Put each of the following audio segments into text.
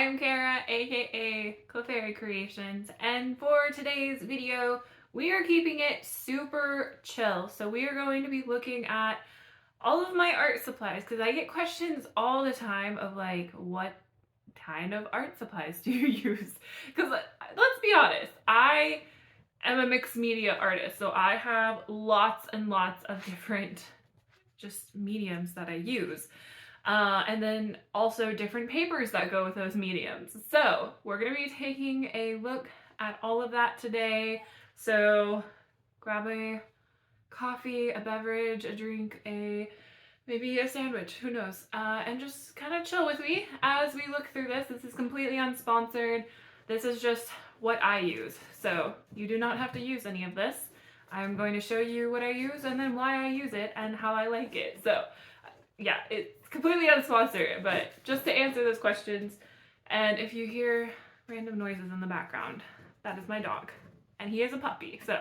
I'm Kara, aka Clefairy Creations, and for today's video, we are keeping it super chill. So we are going to be looking at all of my art supplies because I get questions all the time of like, what kind of art supplies do you use? Because let's be honest, I am a mixed media artist, so I have lots and lots of different just mediums that I use. And then also different papers that go with those mediums. So we're going to be taking a look at all of that today. So grab a coffee, a beverage, a drink, maybe a sandwich, who knows, and just kind of chill with me as we look through this. This is completely unsponsored. This is just what I use. So you do not have to use any of this. I'm going to show you what I use and then why I use it and how I like it. So yeah, it's completely unsponsored, but just to answer those questions. And if you hear random noises in the background, that is my dog. And he is a puppy, so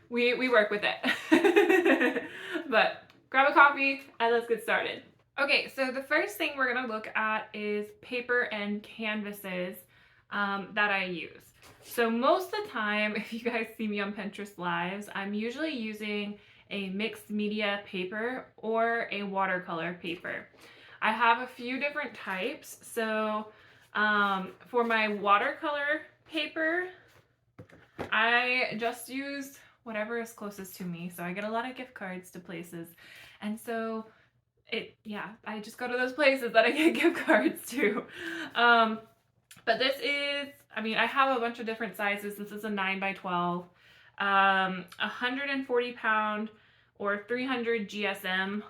we work with it. But grab a coffee and let's get started. Okay, so the first thing we're gonna look at is paper and canvases that I use. So most of the time, if you guys see me on Pinterest Lives, I'm usually using a mixed media paper or a watercolor paper. I have a few different types. So for my watercolor paper, I just use whatever is closest to me. So I get a lot of gift cards to places. And so I just go to those places that I get gift cards to. But this is, I have a bunch of different sizes. This is a 9x12. 140 pound or 300 GSM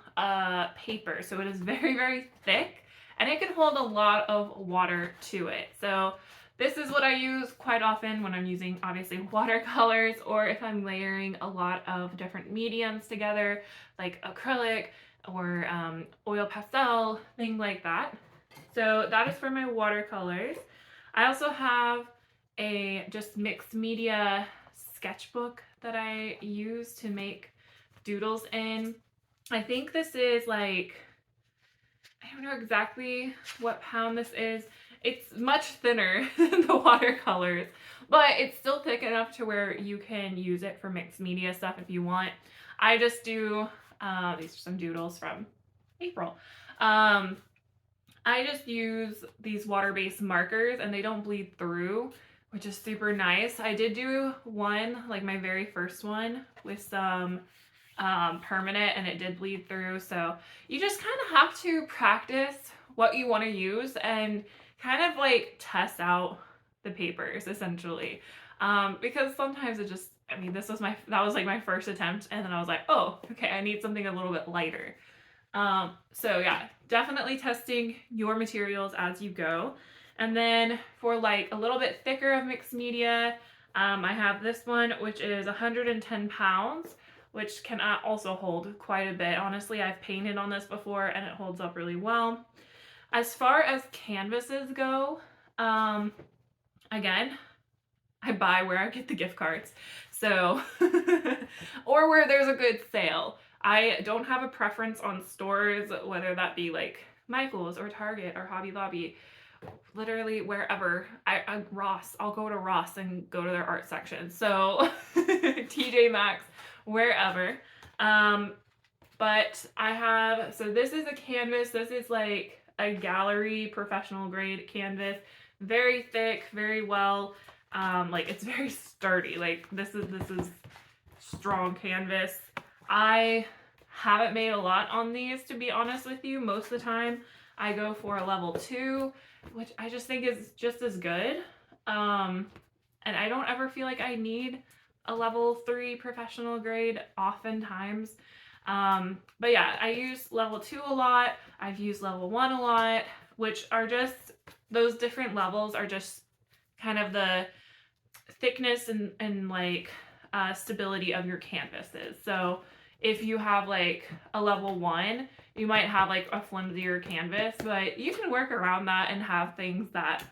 paper. So it is very, very thick and it can hold a lot of water to it. So this is what I use quite often when I'm using obviously watercolors or if I'm layering a lot of different mediums together like acrylic or oil pastel, things like that. So that is for my watercolors. I also have a just mixed media sketchbook that I use to make doodles in. I think this is like, I don't know exactly what pound this is. It's much thinner than the watercolors, but it's still thick enough to where you can use it for mixed media stuff if you want. I just do, these are some doodles from April. I just use these water-based markers and they don't bleed through, which is super nice. I did do one, like my very first one, with some permanent and it did bleed through. So you just kind of have to practice what you want to use and kind of like test out the papers essentially. Because sometimes it just, that was like my first attempt and then I was like, oh, okay, I need something a little bit lighter. So yeah, definitely testing your materials as you go. And then for like a little bit thicker of mixed media, I have this one, which is 110 pounds, which can also hold quite a bit. Honestly, I've painted on this before and it holds up really well. As far as canvases go, again, I buy where I get the gift cards. So, or where there's a good sale. I don't have a preference on stores, whether that be like Michael's or Target or Hobby Lobby. Literally wherever. Ross, I'll go to Ross and go to their art section. So TJ Maxx, wherever. But I have, so this is a canvas. This is like a gallery professional grade canvas. Very thick, very well. Like it's very sturdy. Like this is strong canvas. I haven't made a lot on these, to be honest with you. Most of the time I go for a level 2, which I just think is just as good. And I don't ever feel like I need a level 3 professional grade oftentimes. But yeah, I use level 2 a lot. I've used level 1 a lot, which are just, those different levels are just kind of the thickness and like stability of your canvases. So if you have like a level 1, you might have like a flimsier canvas, but you can work around that and have things that,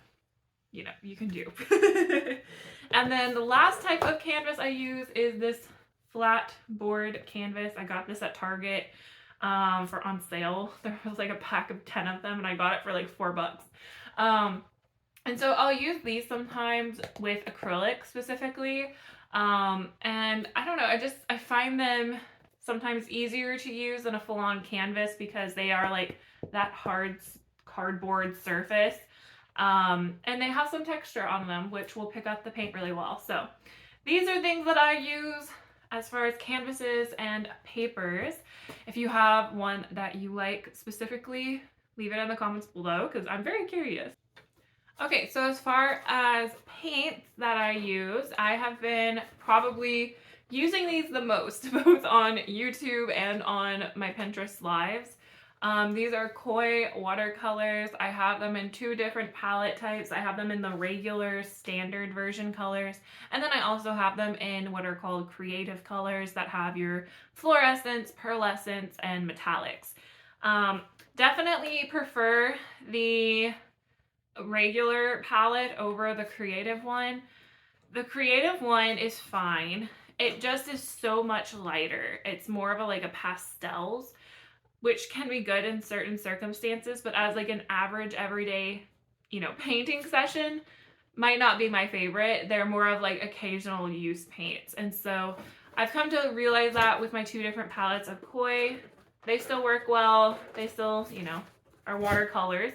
you know, you can do. And then the last type of canvas I use is this flat board canvas. I got this at Target for on sale. There was like a pack of 10 of them and I got it for like $4. And so I'll use these sometimes with acrylic specifically. And I don't know, I find them sometimes easier to use than a full-on canvas because they are like that hard cardboard surface. And they have some texture on them, which will pick up the paint really well. So these are things that I use as far as canvases and papers. If you have one that you like specifically, leave it in the comments below because I'm very curious. Okay, so as far as paints that I use, I have been probably using these the most, both on YouTube and on my Pinterest lives. These are Koi watercolors. I have them in 2 different palette types. I have them in the regular standard version colors, and then I also have them in what are called creative colors that have your fluorescents, pearlescents, and metallics. Definitely prefer the regular palette over the creative one. The creative one is fine. It just is so much lighter. It's more of a pastels, which can be good in certain circumstances, but as like an average everyday, painting session might not be my favorite. They're more of like occasional use paints. And so I've come to realize that with my 2 different palettes of Koi. They still work well. They still, are watercolors.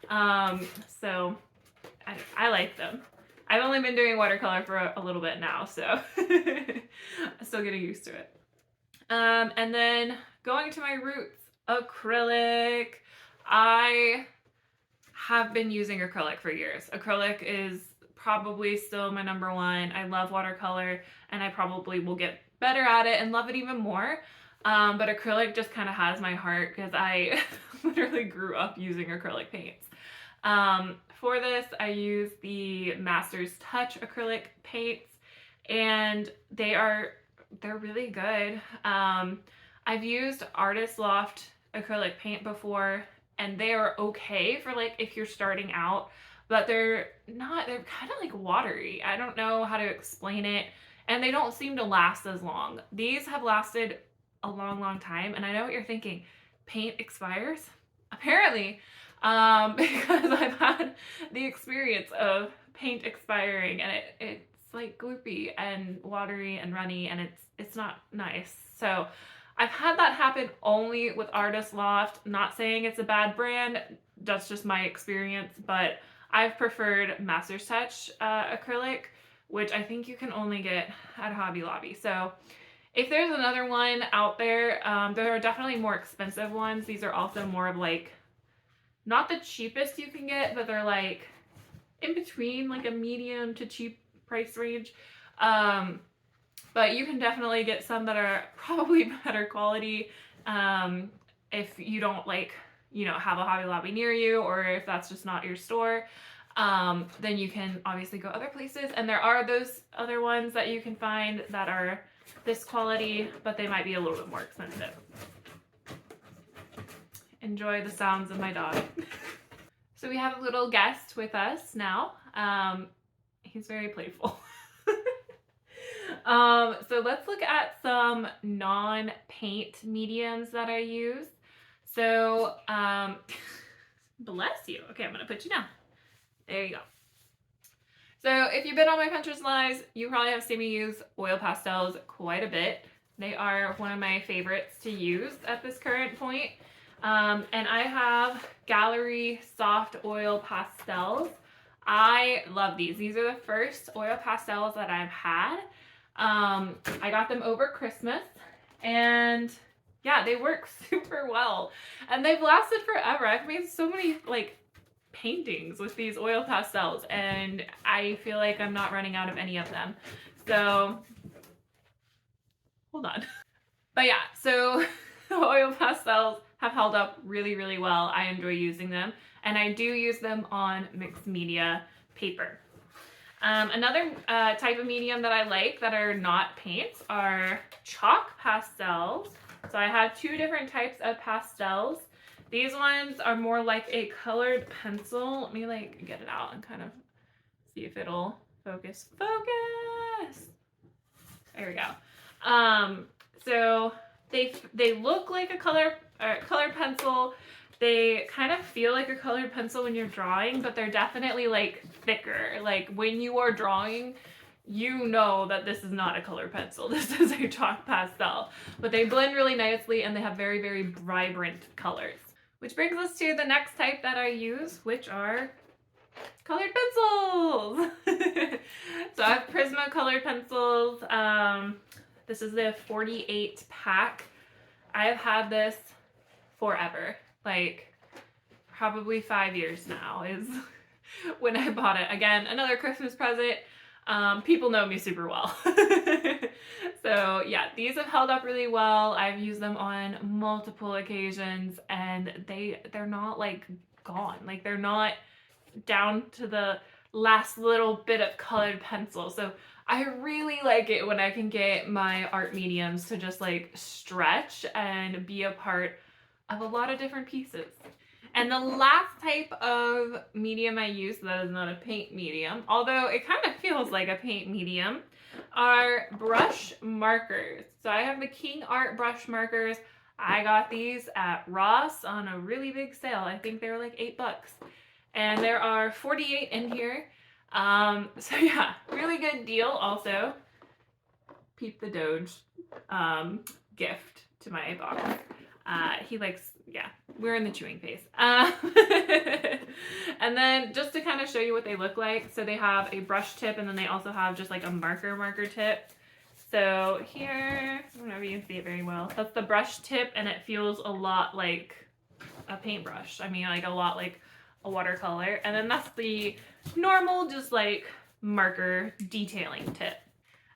So I like them. I've only been doing watercolor for a little bit now, so I'm still getting used to it. And then going to my roots, acrylic. I have been using acrylic for years. Acrylic is probably still my number one. I love watercolor, and I probably will get better at it and love it even more. But acrylic just kind of has my heart because I literally grew up using acrylic paints. For this, I use the Master's Touch acrylic paints, and they're really good. I've used Artist Loft acrylic paint before, and they are okay for like if you're starting out, but they're kind of like watery. I don't know how to explain it, and they don't seem to last as long. These have lasted a long time, and I know what you're thinking, paint expires? Apparently, because I've had the experience of paint expiring, and it's like gloopy and watery and runny, and it's not nice. So I've had that happen only with Artist Loft. Not saying it's a bad brand, that's just my experience, but I've preferred Master's Touch acrylic, which I think you can only get at Hobby Lobby. So if there's another one out there, there are definitely more expensive ones. These are also more of like, not the cheapest you can get, but they're like in between like a medium to cheap price range. But you can definitely get some that are probably better quality if you don't have a Hobby Lobby near you, or if that's just not your store. Then you can obviously go other places, and there are those other ones that you can find that are this quality, but they might be a little bit more expensive. Enjoy the sounds of my dog. So we have a little guest with us now. He's very playful. So let's look at some non-paint mediums that I use. So, bless you. Okay, I'm gonna put you down. There you go. So if you've been on my Pinterest lives, you probably have seen me use oil pastels quite a bit. They are one of my favorites to use at this current point. And I have Gallery Soft Oil Pastels. I love these. These are the first oil pastels that I've had. I got them over Christmas, and yeah, they work super well. And they've lasted forever. I've made so many paintings with these oil pastels, and I feel like I'm not running out of any of them. So hold on. But yeah, so the oil pastels have held up really well. I enjoy using them, and I do use them on mixed media paper. Another type of medium that I like that are not paints are chalk pastels. So I have 2 different types of pastels. These ones are more like a colored pencil. Let me get it out and kind of see if it'll focus. Focus! There we go. So they look like a colored pencil, They kind of feel like a colored pencil when you're drawing, but they're definitely like thicker. Like when you are drawing, you know that this is not a colored pencil. This is a chalk pastel. But they blend really nicely and they have very, very vibrant colors. Which brings us to the next type that I use, which are colored pencils. So I have Prisma colored pencils. This is the 48 pack. I have had this forever. Like probably 5 years now is when I bought it. Again, another Christmas present. People know me super well. So yeah, these have held up really well. I've used them on multiple occasions and they're not like gone. Like they're not down to the last little bit of colored pencil. So I really like it when I can get my art mediums to just like stretch and be a part of a lot of different pieces. And the last type of medium I use that is not a paint medium, although it kind of feels like a paint medium, are brush markers. So I have the King Art brush markers. I got these at Ross on a really big sale. I think they were like $8. And there are 48 in here. So yeah, really good deal. Also, peep the Doge gift to my box. He likes, yeah, we're in the chewing phase. And then just to kind of show you what they look like. So they have a brush tip and then they also have just like a marker tip. So here, I don't know if you can see it very well. That's the brush tip and it feels a lot like a paintbrush. I mean, like a lot like a watercolor. And then that's the normal, just like marker detailing tip.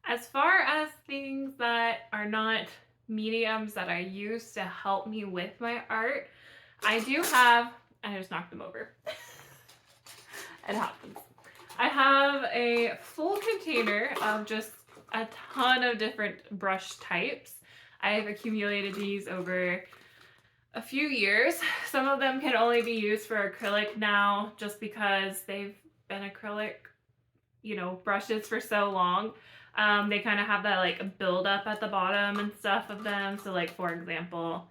As far as things that are not mediums that I use to help me with my art, I do have, I just knocked them over. It happens. I have a full container of just a ton of different brush types. I've accumulated these over a few years. Some of them can only be used for acrylic now just because they've been acrylic, you know, brushes for so long. They kind of have that like build up at the bottom and stuff of them. So like, for example,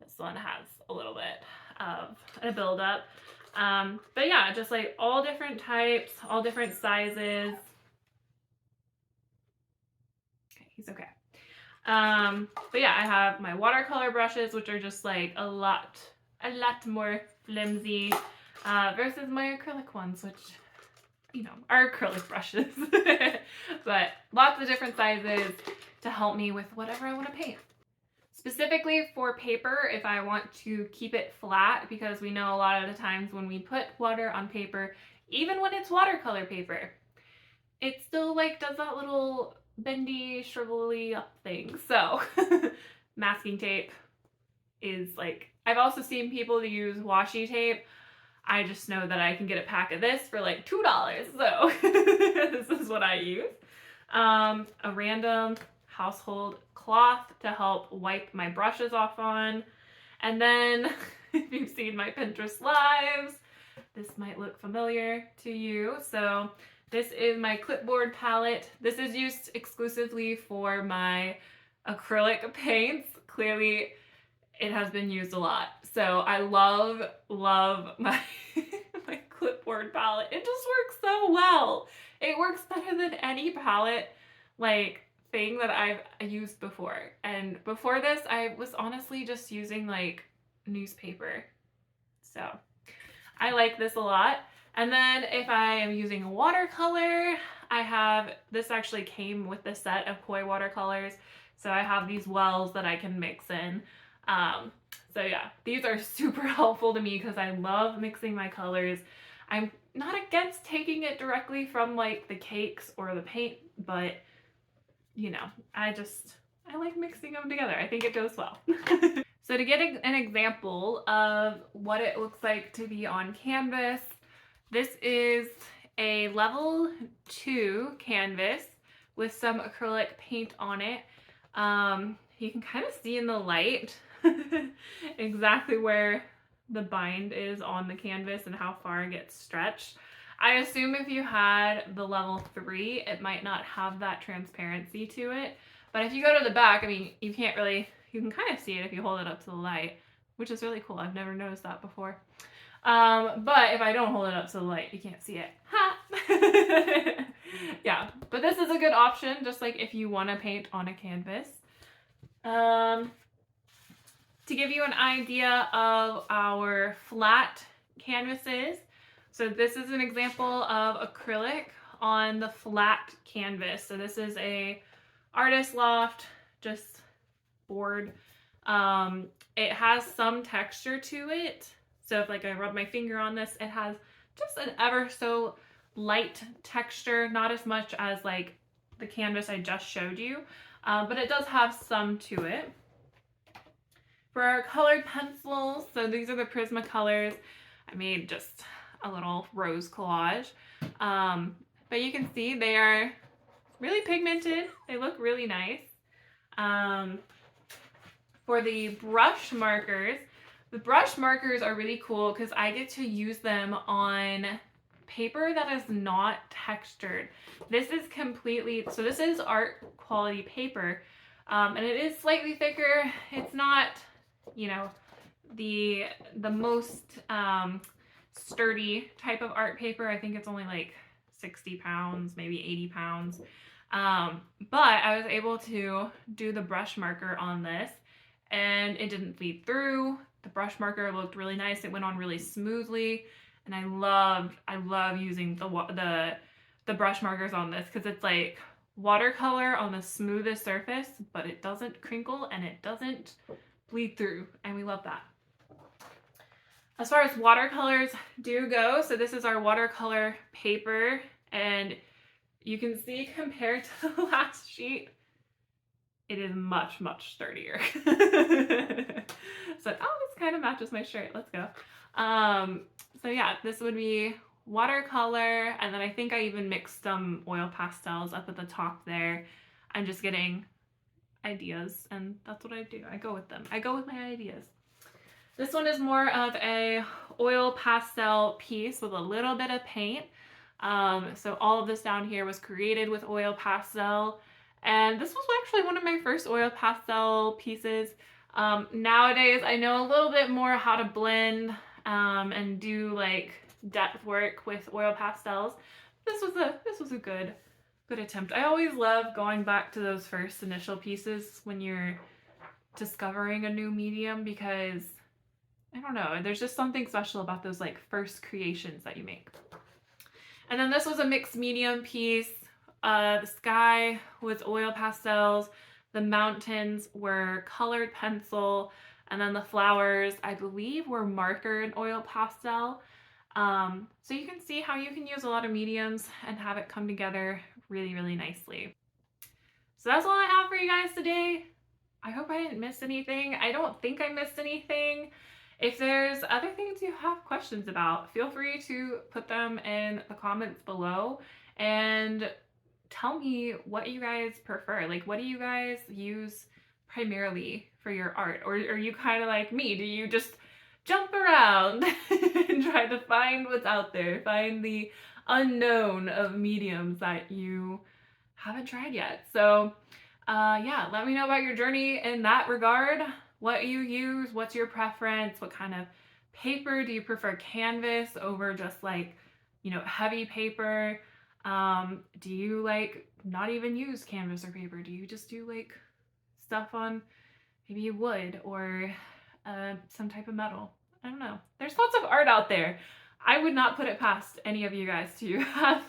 this one has a little bit of a build up. But yeah, just like all different types, all different sizes. Okay, he's okay. But yeah, I have my watercolor brushes, which are just like a lot more flimsy, versus my acrylic ones, which, you know, are acrylic brushes. But lots of different sizes to help me with whatever I want to paint. Specifically for paper, if I want to keep it flat, because we know a lot of the times when we put water on paper, even when it's watercolor paper, it still like does that little bendy, shrivelly up thing. So masking tape is like, I've also seen people use washi tape. I just know that I can get a pack of this for like $2. So this is what I use. A random household cloth to help wipe my brushes off on. And then if you've seen my Pinterest lives, this might look familiar to you. So this is my clipboard palette. This is used exclusively for my acrylic paints. Clearly it has been used a lot. So I love my, my clipboard palette. It just works so well. It works better than any palette like thing that I've used before. And before this, I was honestly just using like newspaper. So I like this a lot. And then if I am using watercolor, I have, this actually came with the set of koi watercolors. So I have these wells that I can mix in. So yeah, these are super helpful to me because I love mixing my colors. I'm not against taking it directly from like the cakes or the paint, but you know, I like mixing them together. I think it goes well. So to get an example of what it looks like to be on canvas, this is a level 2 canvas with some acrylic paint on it. You can kind of see in the light exactly where the bind is on the canvas and how far it gets stretched. I assume if you had the level 3, it might not have that transparency to it. But if you go to the back, I mean, you can't really, you can kind of see it if you hold it up to the light, which is really cool. I've never noticed that before. But if I don't hold it up to the light, you can't see it. Ha! Yeah, but this is a good option, just like if you want to paint on a canvas. To give you an idea of our flat canvases, so this is an example of acrylic on the flat canvas. So this is a artist loft, just board. It has some texture to it. So if like I rub my finger on this, it has just an ever so light texture, not as much as like the canvas I just showed you, but it does have some to it. For our colored pencils, so these are the Prismacolors. I made just a little rose collage. But you can see they are really pigmented. They look really nice. For the brush markers, the brush markers are really cool because I get to use them on paper that is not textured. This is completely, so this is art quality paper, and it is slightly thicker. It's not, you know, the most sturdy type of art paper. I think it's only like 60 pounds, maybe 80 pounds. But I was able to do the brush marker on this and it didn't bleed through. The brush marker looked really nice. It went on really smoothly. And I love using the brush markers on this because it's like watercolor on the smoothest surface, but it doesn't crinkle and it doesn't bleed through, and we love that. As far as watercolors do go, so this is our watercolor paper, and you can see compared to the last sheet, it is much, much sturdier. So, oh, this kind of matches my shirt. Let's go. So yeah, this would be watercolor, and then I think I even mixed some oil pastels up at the top there. I'm just getting ideas, and that's what I do. I go with them. I go with my ideas. This one is more of a oil pastel piece with a little bit of paint. So all of this down here was created with oil pastel, and this was actually one of my first oil pastel pieces. Nowadays I know a little bit more how to blend and do like depth work with oil pastels. This was a good attempt. I always love going back to those first initial pieces when you're discovering a new medium, because I don't know, there's just something special about those like first creations that you make. And then this was a mixed medium piece. The sky was oil pastels, the mountains were colored pencil, and then the flowers, I believe, were marker and oil pastel. So you can see how you can use a lot of mediums and have it come together really, really nicely. So that's all I have for you guys today. I hope I didn't miss anything. I don't think I missed anything. If there's other things you have questions about, feel free to put them in the comments below and tell me what you guys prefer. Like, what do you guys use primarily for your art? Or are you kind of like me? Do you just jump around and try to find what's out there, find the unknown of mediums that you haven't tried yet? So yeah, let me know about your journey in that regard. What you use, what's your preference, what kind of paper do you prefer? Canvas over just like, you know, heavy paper? Do you like not even use canvas or paper? Do you just do like stuff on maybe wood or some type of metal? I don't know. There's lots of art out there. I would not put it past any of you guys to have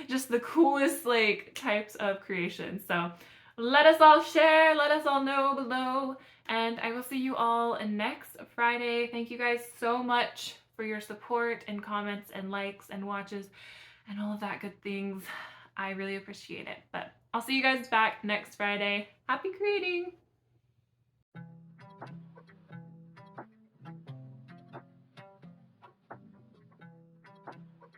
just the coolest like types of creations. So let us all share, let us all know below, and I will see you all next Friday. Thank you guys so much for your support and comments and likes and watches and all of that good things. I really appreciate it. But I'll see you guys back next Friday. Happy creating!